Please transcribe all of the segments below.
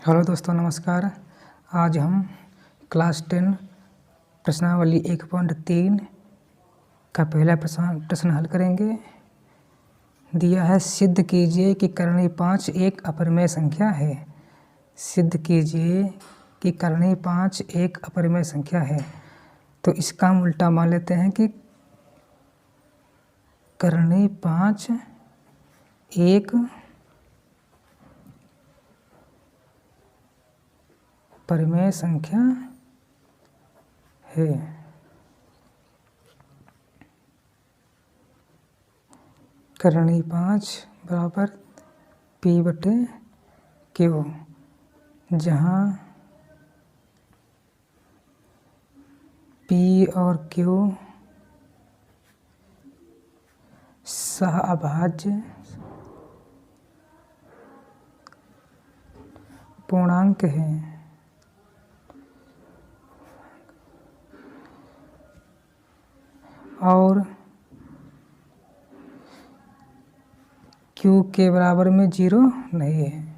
Hello दोस्तों, नमस्कार। आज हम क्लास 10 प्रश्नावली 1.3 का पहला प्रश्न हल करेंगे। दिया है, सिद्ध कीजिए कि करणीय 5 एक अपरिमेय संख्या है। सिद्ध कीजिए कि करणीय 5 एक अपरिमेय संख्या है। तो इसका हम उल्टा मान लेते हैं कि करणीय 5 एक परिमेय संख्या है। करणीय 5 बराबर P/Q, जहाँ P और Q सहअभाज्य पूर्णांक हैं। और Q के बराबर में 0 नहीं है।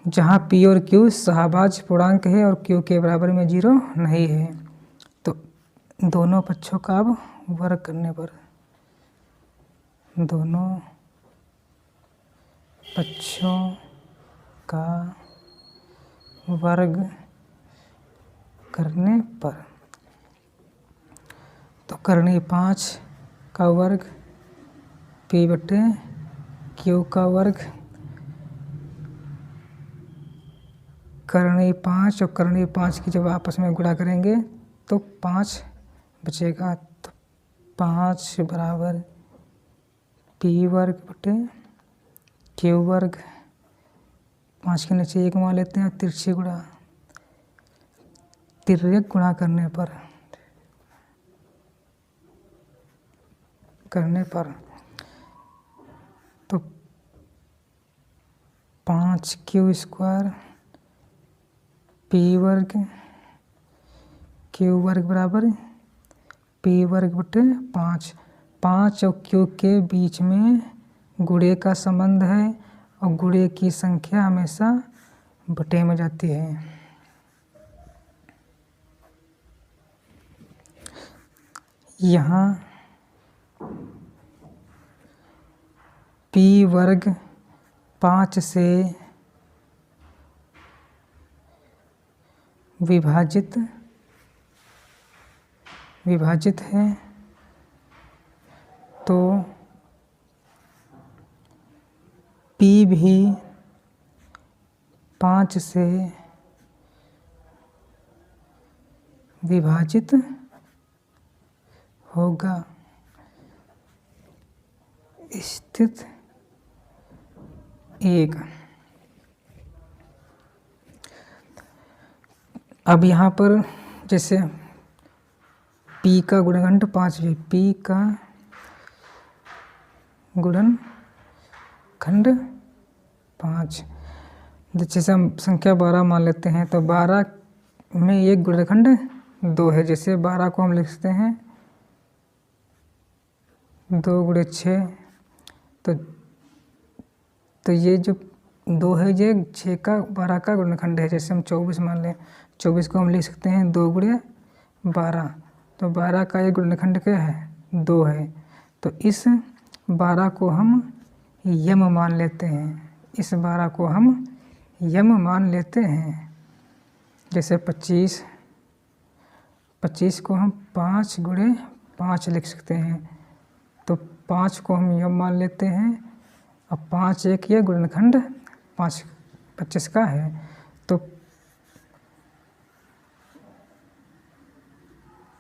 जहाँ P और Q सहअभाज्य पूर्णांक है और Q के बराबर में 0 नहीं है, तो दोनों पक्षों का अब वर्ग करने पर, दोनों पक्षों का वर्ग करने पर, तो करणीय 5 का वर्ग P/Q का वर्ग, करणीय 5 और करणीय 5 की जब आपस में गुणा करेंगे तो 5 बचेगा। तो 5 बराबर P/Q वर्ग। 5 के नीचे 1 मान लेते हैं। तिर्यक गुणा करने पर तो 5Q² P वर्ग Q वर्ग बराबर P वर्ग/5। 5 और Q के बीच में गुणे का संबंध है और गुणे की संख्या हमेशा बटे में जाती है। यहाँ P वर्ग 5 से विभाजित है, तो P भी 5 से विभाजित होगा। स्थिति 1। अब यहाँ पर जैसे P का गुणनखंड 5 है, P का गुणनखंड 5, जैसे हम संख्या 12 मान लेते हैं, तो 12 में एक गुणनखंड 2 है। जैसे 12 को हम लिख सकते हैं 2 × 6, तो ये जो 2 है ये 6 का 12 का गुणनखंड है। जैसे हम 24 मान लें, 24 को हम लिख सकते हैं 2 × 12, तो 12 का ये गुणनखंड क्या है? 2 है। तो इस 12 को हम यम मान लेते हैं। इस 12 को हम यम मान लेते हैं। जैसे 25 को हम 5 × 5 लिख सकते हैं, तो 5 को हम यम मान लेते हैं। अब 5 एक ये गुणनखंड 25 का है, तो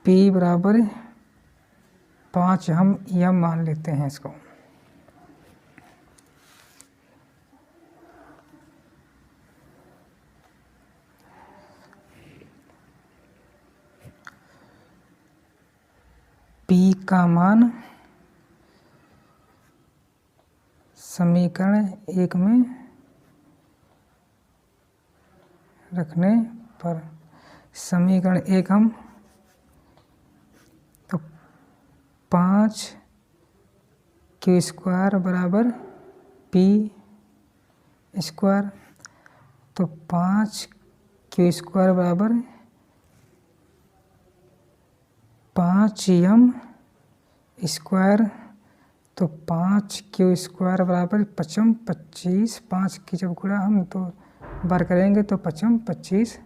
P बराबर 5 हम यम मान लेते हैं इसको। P का मान समीकरण 1 में रखने पर, समीकरण 1 हम तो 5Q² बराबर P स्क्वायर, तो 5q स्क्वायर बराबर 5m स्क्वायर, तो 5q स्क्वायर बराबर 25, 5 की जब गुणा हम तो बार करेंगे तो 25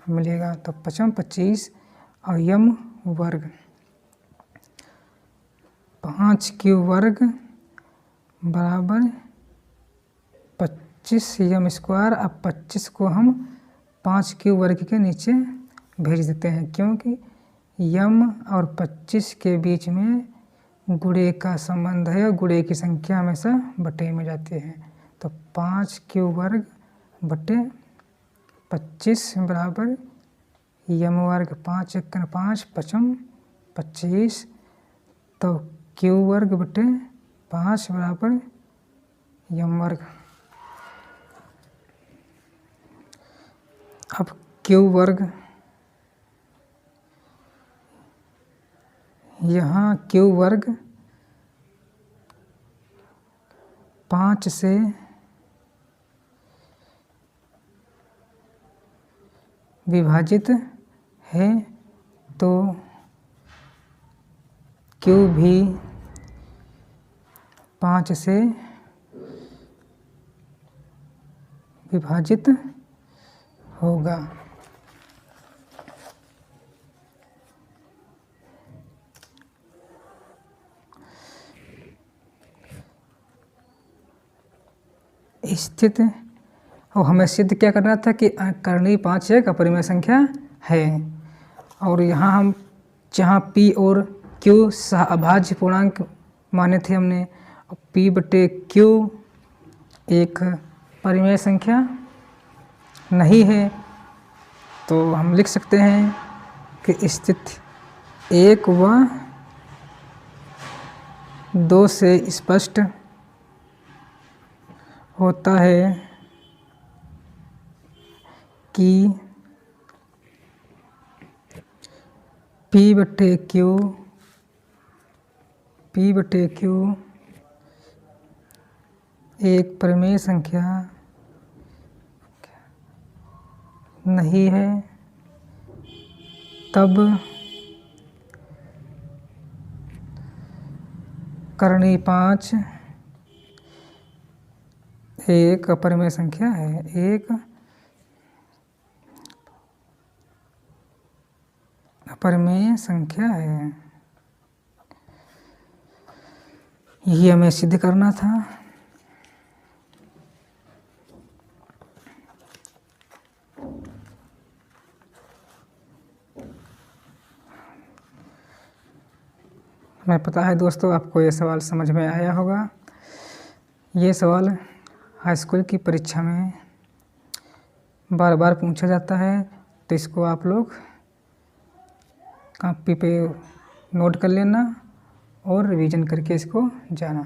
मिलेगा। तो 25 और m वर्ग 5q वर्ग बराबर 25m स्क्वायर। अब 25 को हम 5q वर्ग के नीचे भेज देते हैं, क्योंकि m और 25 के बीच में गुणे का संबंध है और गुणे की संख्या हमेशा बटे में जाती है। तो 5q वर्ग बटे 25 बराबर m वर्ग, 5 × 5 25, तो q वर्ग बटे 5 बराबर m वर्ग। अब q वर्ग, यहाँ q वर्ग 5 से विभाजित है, तो q भी 5 से विभाजित होगा। स्थित, और हमें सिद्ध क्या करना था कि करणीय 5 एक अपरिमेय संख्या है। और यहाँ हम जहाँ p और q अभाज्य पूर्णांक माने थे हमने, p बटे q एक परिमेय संख्या नहीं है, तो हम लिख सकते हैं कि स्थित 1 व 2 से स्पष्ट होता है कि p बटे q एक परिमेय संख्या नहीं है, तब करणीय 5 एक अपरिमेय संख्या है, एक अपरिमेय संख्या है। यही हमें सिद्ध करना था। हमें पता है दोस्तों आपको ये सवाल समझ में आया होगा। ये सवाल हाई स्कूल की परीक्षा में बार बार पूछा जाता है, तो इसको आप लोग कॉपी पे नोट कर लेना और रिवीजन करके इसको जाना।